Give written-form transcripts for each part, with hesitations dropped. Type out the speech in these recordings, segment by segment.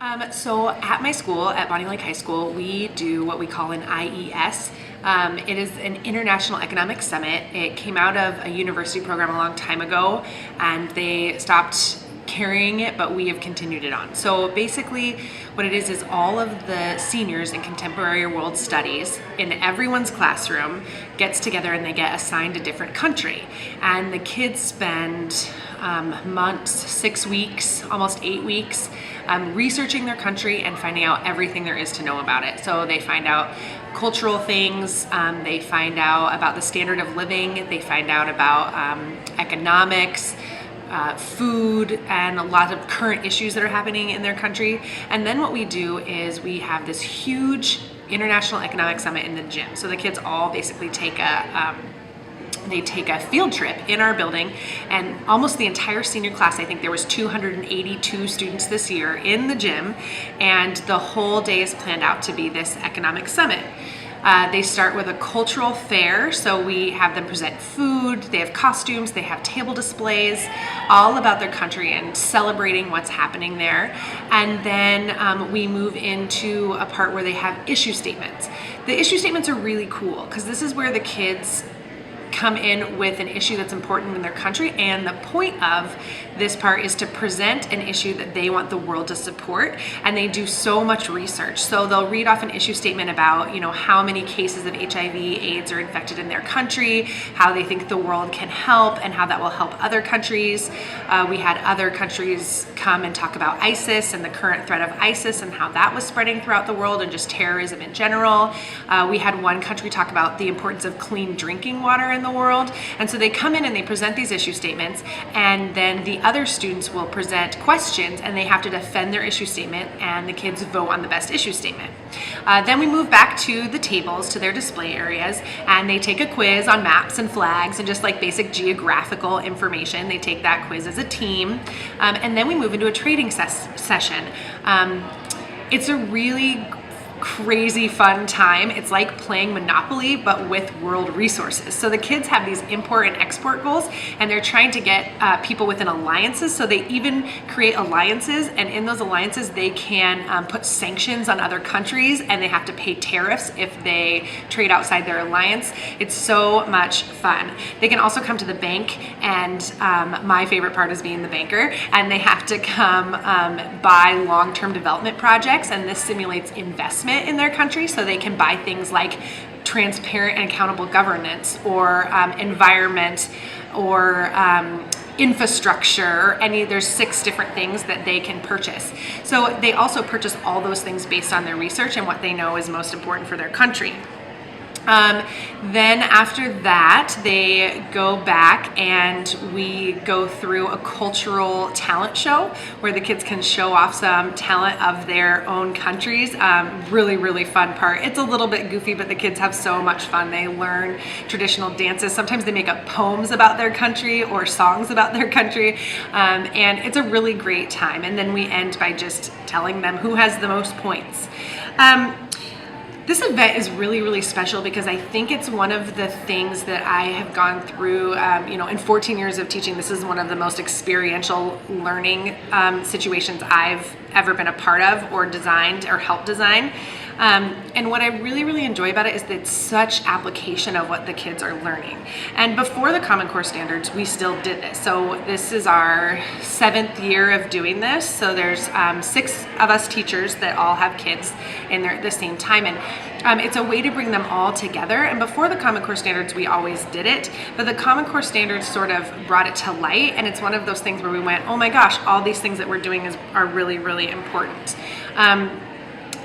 So at my school, at Bonnie Lake High School, we do what we call an IES. It is an International Economic Summit. It came out of a university program a long time ago, and they stopped carrying it, but we have continued it on. So basically what it is all of the seniors in contemporary world studies in everyone's classroom gets together and they get assigned a different country. And the kids spend months, 6 weeks, almost 8 weeks, researching their country and finding out everything there is to know about it. So they find out cultural things, they find out about the standard of living, they find out about economics, food, and a lot of current issues that are happening in their country. And then what we do is we have this huge International Economic Summit in the gym. So the kids all basically take a field trip in our building, and almost the entire senior class, I think there was 282 students this year in the gym, and the whole day is planned out to be this economic summit. They start with a cultural fair, so we have them present food, they have costumes, they have table displays, all about their country and celebrating what's happening there. And then we move into a part where they have issue statements. The issue statements are really cool because this is where the kids come in with an issue that's important in their country, and the point of this part is to present an issue that they want the world to support, and they do so much research. So they'll read off an issue statement about, how many cases of HIV/AIDS are infected in their country, how they think the world can help, and how that will help other countries. We had other countries come and talk about ISIS and the current threat of ISIS and how that was spreading throughout the world and just terrorism in general. We had one country talk about the importance of clean drinking water in the world. And so they come in and they present these issue statements, and then the other students will present questions and they have to defend their issue statement, and the kids vote on the best issue statement. Then we move back to the tables, to their display areas, and they take a quiz on maps and flags and just like basic geographical information. They take that quiz as a team. And then we move into a trading session. It's a really crazy fun time. It's like playing Monopoly but with world resources. So the kids have these import and export goals, and they're trying to get people within alliances. So they even create alliances, and in those alliances they can put sanctions on other countries, and they have to pay tariffs if they trade outside their alliance. It's so much fun. They can also come to the bank, and my favorite part is being the banker, and they have to come buy long-term development projects, and this simulates investment in their country, so they can buy things like transparent and accountable governance, or environment, or infrastructure. There's 6 different things that they can purchase. So they also purchase all those things based on their research and what they know is most important for their country. Then after that, they go back and we go through a cultural talent show where the kids can show off some talent of their own countries. Really, really fun part. It's a little bit goofy, but the kids have so much fun. They learn traditional dances. Sometimes they make up poems about their country or songs about their country. And it's a really great time. And then we end by just telling them who has the most points. This event is really, really special because I think it's one of the things that I have gone through, in 14 years of teaching. This is one of the most experiential learning situations I've ever been a part of or designed or helped design. And what I really, really enjoy about it is that it's such application of what the kids are learning. And before the Common Core Standards, we still did this. So this is our 7th year of doing this. So there's 6 of us teachers that all have kids in there at the same time. And it's a way to bring them all together. And before the Common Core Standards, we always did it. But the Common Core Standards sort of brought it to light. And it's one of those things where we went, oh my gosh, all these things that we're doing are really, really important.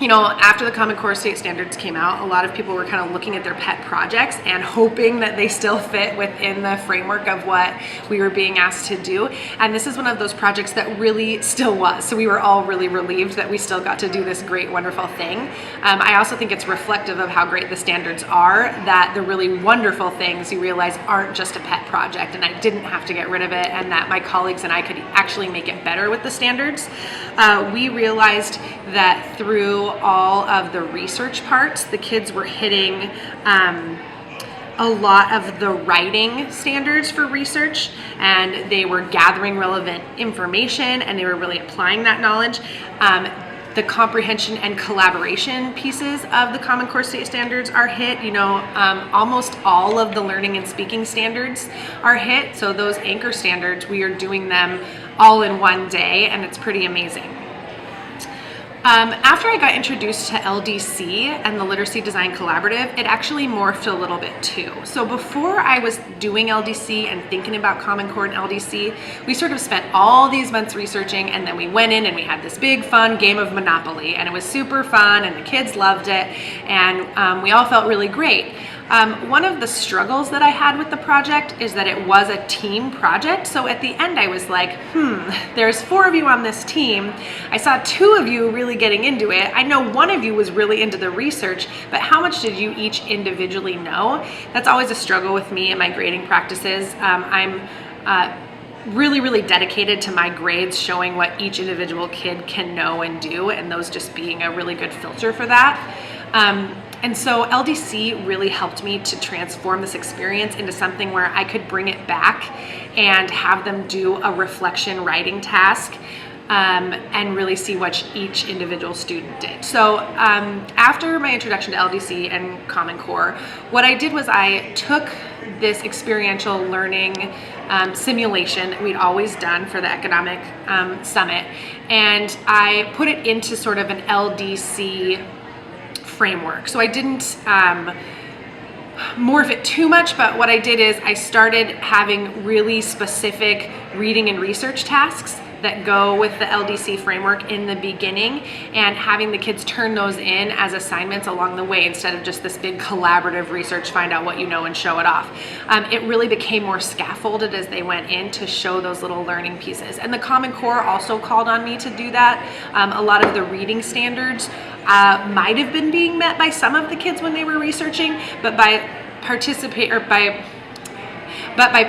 After the Common Core State Standards came out, a lot of people were kind of looking at their pet projects and hoping that they still fit within the framework of what we were being asked to do. And this is one of those projects that really still was. So we were all really relieved that we still got to do this great, wonderful thing. I also think it's reflective of how great the standards are, that the really wonderful things you realize aren't just a pet project, and I didn't have to get rid of it, and that my colleagues and I could actually make it better with the standards. We realized that through all of the research parts, the kids were hitting a lot of the writing standards for research, and they were gathering relevant information, and they were really applying that knowledge. The comprehension and collaboration pieces of the Common Core state standards are hit. Almost all of the learning and speaking standards are hit. So those anchor standards, we are doing them all in one day, and it's pretty amazing. After I got introduced to LDC and the Literacy Design Collaborative, it actually morphed a little bit too. So before I was doing LDC and thinking about Common Core and LDC, we sort of spent all these months researching, and then we went in and we had this big fun game of Monopoly, and it was super fun and the kids loved it, and we all felt really great. One of the struggles that I had with the project is that it was a team project. So at the end I was like, there's 4 of you on this team. I saw 2 of you really getting into it. I know one of you was really into the research, but how much did you each individually know? That's always a struggle with me in my grading practices. I'm really dedicated to my grades showing what each individual kid can know and do, and those just being a really good filter for that. And so LDC really helped me to transform this experience into something where I could bring it back and have them do a reflection writing task and really see what each individual student did. So after my introduction to LDC and Common Core, what I did was I took this experiential learning simulation that we'd always done for the Economic Summit, and I put it into sort of an LDC framework. So I didn't morph it too much, but what I did is I started having really specific reading and research tasks that go with the LDC framework in the beginning, and having the kids turn those in as assignments along the way instead of just this big collaborative research, find out what you know and show it off. It really became more scaffolded as they went in to show those little learning pieces. And the Common Core also called on me to do that. A lot of the reading standards might have been being met by some of the kids when they were researching, but by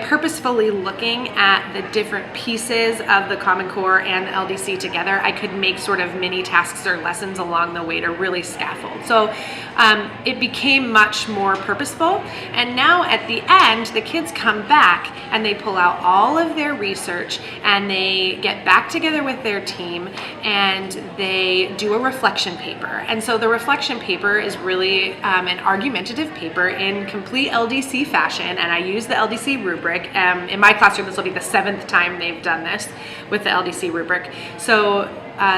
purposefully looking at the different pieces of the Common Core and the LDC together, I could make sort of mini tasks or lessons along the way to really scaffold. So it became much more purposeful. And now at the end, the kids come back and they pull out all of their research and they get back together with their team and they do a reflection paper. And so the reflection paper is really an argumentative paper in complete LDC fashion, and I use the LDC rubric. In my classroom, this will be the 7th time they've done this with the LDC rubric. So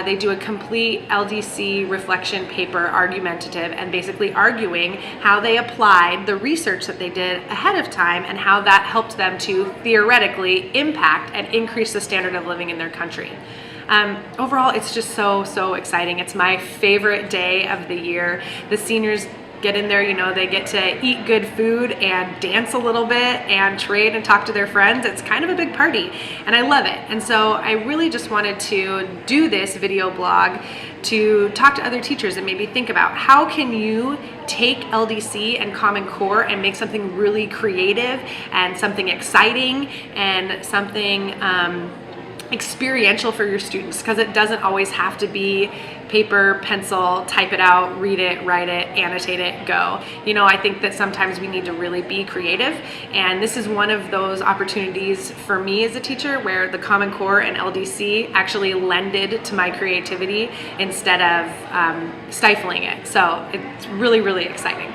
they do a complete LDC reflection paper, argumentative, and basically arguing how they applied the research that they did ahead of time and how that helped them to theoretically impact and increase the standard of living in their country. Overall, it's just so exciting. It's my favorite day of the year. The seniors get in there, they get to eat good food and dance a little bit and trade and talk to their friends. It's kind of a big party and I love it. And so I really just wanted to do this video blog to talk to other teachers and maybe think about how can you take LDC and Common Core and make something really creative and something exciting and something experiential for your students, because it doesn't always have to be paper, pencil, type it out, read it, write it, annotate it, go. I think that sometimes we need to really be creative, and this is one of those opportunities for me as a teacher where the Common Core and LDC actually lended to my creativity instead of stifling it. So it's really exciting.